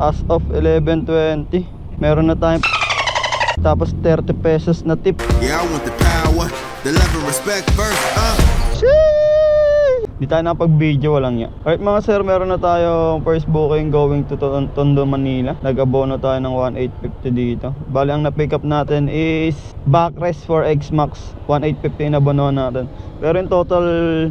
as of 11:20 meron na tayong tapos 30 pesos na tip. Yeah, I want the power, the love and respect first, Di tayo napag-video, walang yan. Alright mga sir, meron na tayong first booking going to Tondo, Manila. Nag-abono tayo ng 1,850 dito. Bali ang na-pick up natin is backrest for X-Max. 1,850 na abono natin. Pero yung total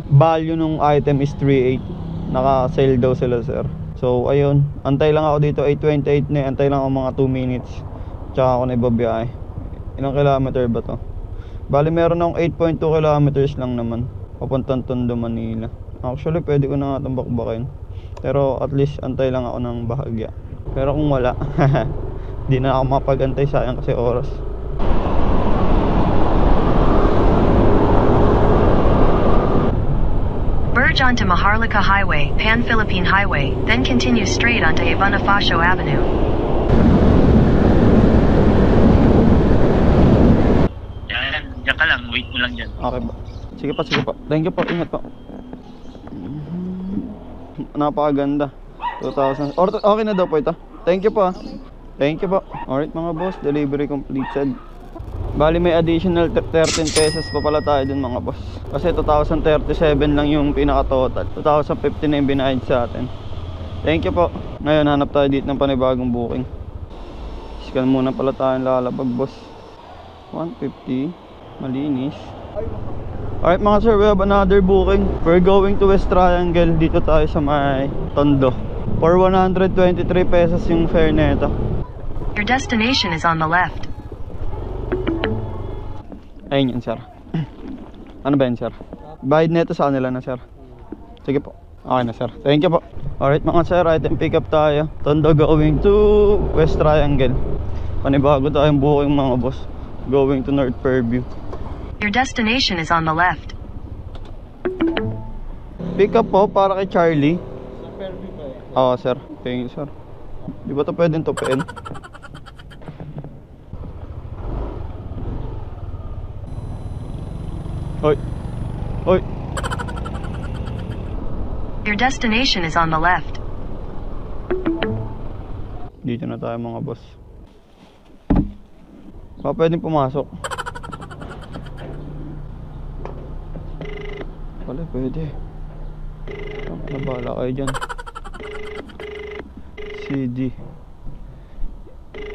value nung item is 3,800. Naka-sale daw sila sir. So ayun, antay lang ako dito, 8:28 na. Antay lang ako mga 2 minutes. Tsaka ako na ibabiyahe. Ilang kilometer ba to? Bali meron akong 8.2 kilometers lang naman papuntang Tondo, Manila. Actually pwede ko na nga itong bakbakin, pero at least antay lang ako ng bahagya. Pero kung wala di na ako mapag-antay, sayang kasi oras. Merge onto Maharlika Highway, Pan-Philippine Highway, then continue straight onto Bonifacio Avenue. Diyan ka lang, wait mo lang dyan. Okay ba? Sige pa, sige pa. Thank you po, ingat po. Napakaganda. 2,000. Okay na daw po ito. Thank you po. Thank you po. Alright mga boss, delivery completed. Bali may additional 13 pesos pa pala tayo dun mga boss. Kasi 2,037 lang yung pinaka total. 2,050 na yung binayad sa atin. Thank you po. Ngayon hanap tayo dito ng panibagong booking. Scan muna pala tayong lalabag boss. 150. Malinis. Alright mga sir, we have another booking. We're going to West Triangle. Dito tayo sa may Tondo. For 123 pesos yung fare nito. Your destination is on the left. Ayun yun sir. Ano ba yun sir? Bayad nito sa kanila na sir. Sige po. Okay na sir. Thank you po. Alright mga sir, item pick up tayo. Tondo going to West Triangle. Panibago tayong booking mga boss. Going to North Fairview. Your destination is on the left. Pick up po para kay Charlie. Sa Fairview ba eh? Oo sir. Thank you sir. Di ba ito pwedeng tupiin? Hoy. Hoy. Your destination is on the left. Dito na tayo mga boss. Baka pwedeng pumasok. Wala, pwede. Nabala kayo dyan. C, D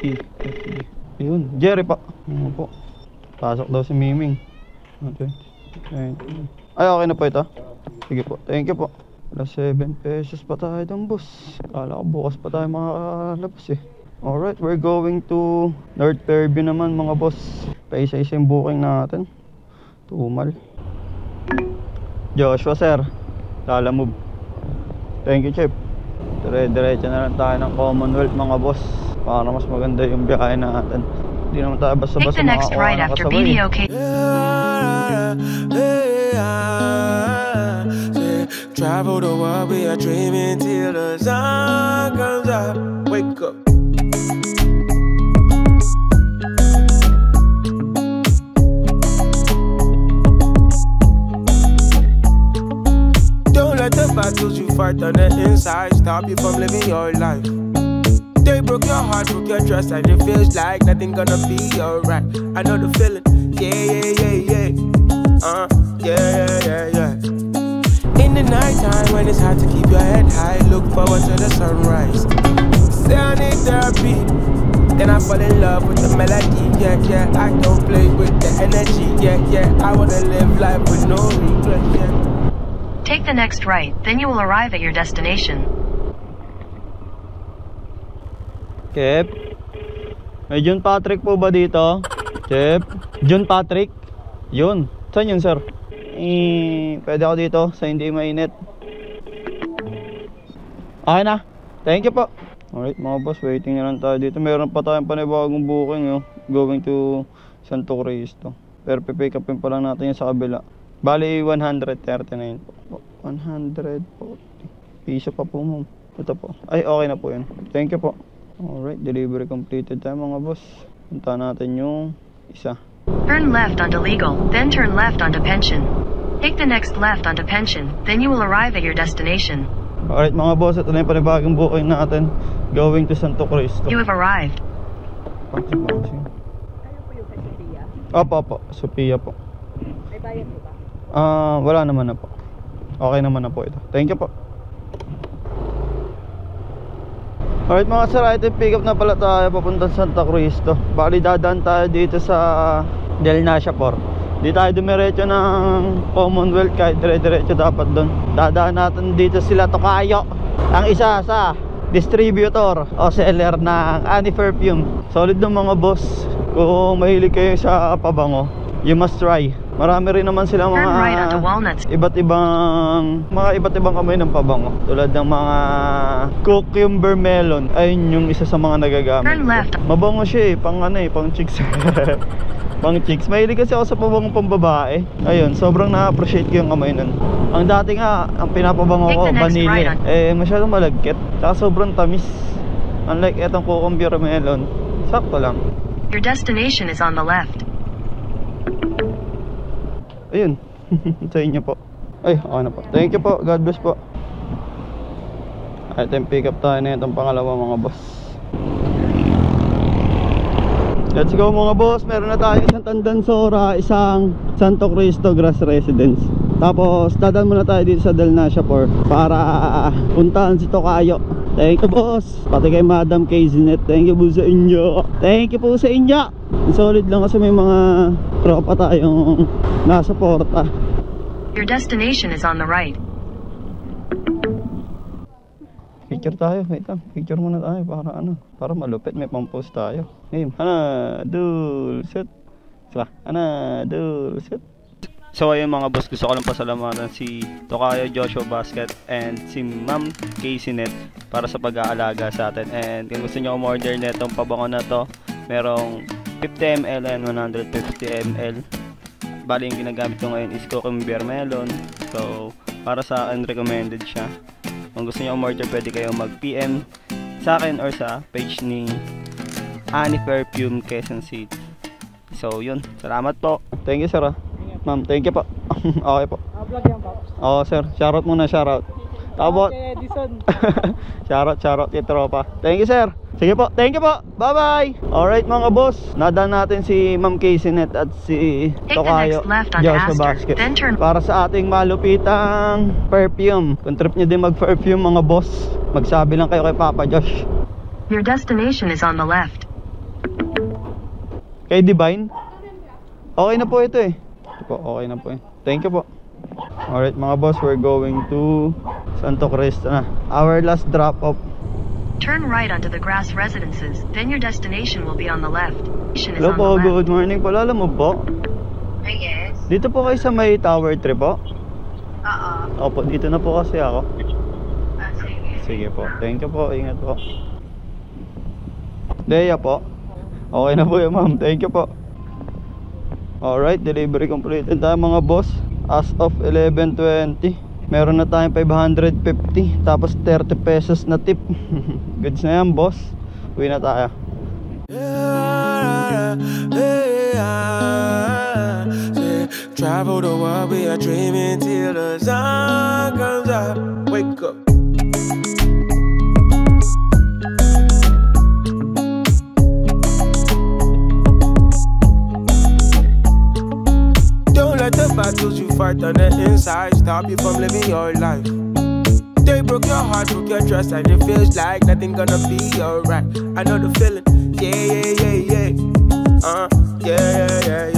E, F, D. Ayun, Jerry pa. Ano po? Pasok daw si Miming. Okay. Ay, okay na po ito. Sige po, thank you po. Plus 7 pesos pa tayo dun boss. Kala ko bukas pa tayo makakalabas eh. Alright, we're going to North Fairview naman mga boss. Paisa-isa yung booking natin. Tumal. Joshua sir, Lala move. Thank you Chip. Dire-diretso na lang tayo ng Commonwealth mga boss, para mas maganda yung biyahe natin. Hindi naman tayo basta-basta makakuha ng kasabay. Travel the world, we are dreaming till the sun comes up. Wake up. The battles you fight on the inside stop you from living your life. They broke your heart, broke your trust, and it feels like nothing gonna be alright. I know the feeling, yeah. Yeah. In the night time when it's hard to keep your head high, look forward to the sunrise. Say I need therapy, then I fall in love with the melody. Yeah. I don't play with the energy. Yeah. I wanna live life with no regret. Yeah. Take the next right, then you will arrive at your destination. Chip? May John Patrick po ba dito? Chip? John Patrick? Yun. Saan yun sir? Pwede ako dito sa hindi mainit. Okay na. Thank you po. Alright mga boss, waiting na lang tayo dito. Meron pa tayong panibagong booking going to Santo Cristo. Pero pipick upin pa lang natin yung sa kabila. Bali 139 po. 140 piso pa po mo. Ito po. Ay okay na po yun. Thank you po. Alright, delivery completed tayo mga boss. Punta natin yung isa. Turn left onto Legal, then turn left onto Pension. Take the next left onto Pension, then you will arrive at your destination. Alright mga boss, ito na yung panibagong booking natin. Going to Santo Cristo. You have arrived. Pansin. Ano po yung kay Sophia? Opo, Sophia po. May bayad po ba? Wala naman na po. Okay naman na po ito. Thank you po. Alright mga sir, ito pick up na pala tayo papuntang Santa Cristo. Bali dadaan tayo dito sa Del Nasha Port. Di tayo dumiretso ng Commonwealth, kahit dire-diretso dapat doon. Dadaan natin dito sila Tokayo, ang isa sa distributor o seller ng Annie Perfume. Solid ng mga boss. Kung mahilig kayo sa pabango, you must try. Marami rin naman silang Turn mga right onto Walnuts. iba't ibang amoy ng pabango. Tulad ng mga cucumber melon. Ayun yung isa sa mga nagagamit Turn left. ko. Mabango siya pang pang chicks. Pang chicks. Mahilig kasi ako sa pabango pang babae. Ayun, sobrang na-appreciate ko yung amoy nun. Ang dati nga, ang pinapabango ko, Take the next vanilla. right Masyadong malagkit. Tsaka sobrang tamis. Unlike etong cucumber melon, sakto lang. Your destination is on the left. Ayun. Sa inyo po. Ay, okay na po. Thank you po. God bless po. Ito yung pick up tayo na itong pangalawa mga boss. Let's go mga boss. Meron na tayo isang Tandansora, isang Santo Cristo Grass Residence. Tapos dadaan muna tayo dito sa Del Nasha Port para puntahan si Tokayo. Thank you boss. Pati kay Madam Kazinet. Thank you po sa inyo. Thank you po sa inyo. Solid lang kasi may mga tropa tayong nasa porta. Your destination is on the right. Picture tayo, wait lang. Picture muna tayo para malupit, may pang-post tayo. Game. Dulcet. Dulcet. So ayun mga boss, gusto ko lang pasalamatan si Tokayo Joshua Basket and si Ma'am Kazinet para sa pag-aalaga sa atin. And kung gusto nyo umorder netong pabango na to, merong 50 ml and 150 ml. Bali yung ginagamit ko ngayon is cucumber melon. So para sa akin recommended siya. Kung gusto nyo umorder, pwede kayo mag-PM sa akin or sa page ni Annie Perfume Quezon City. So yun, salamat po. Thank you sir. Ma'am, thank you po. Okay po. Vlog yan po. Oo sir, shoutout muna, shoutout. Tapos Okay, Edison. shoutout kay tropa. Thank you sir. Sige po, thank you po. Bye bye. Alright mga boss, nadaan natin si Ma'am Kazinet at si Take the Tokayo next left on Joshua Astor, Basket then turn. para sa ating malupitang perfume. Kung trip nyo din mag-perfume mga boss, magsabi lang kayo kay Papa Josh. Your destination is on the left. Kay Divine. Okay na po ito okay na po Thank you po. Alright mga boss, we're going to Santo Cristo na. Our last drop off. Turn right onto the grass residences, then your destination will be on the left. Destination is Hello on po, the left. good morning po. Lala mo po? Yes. Dito po kayo sa may Tower 3 po? Oo. Opo, dito na po kasi ako. Sige. Sige po, thank you po, ingat po. Leia po. Okay na po yun ma'am, thank you po. Alright, delivery completed tayo mga boss. As of 11:20, meron na tayong 550, tapos 30 pesos na tip. Goods na yan boss. Uwi na tayo. Travel the world, we are dreaming till the sun comes up. Wake up. Don't let the battles you fight on the inside stop you from living your life. They broke your heart, broke your trust, and it feels like nothing gonna be alright. I know the feeling, yeah. Yeah.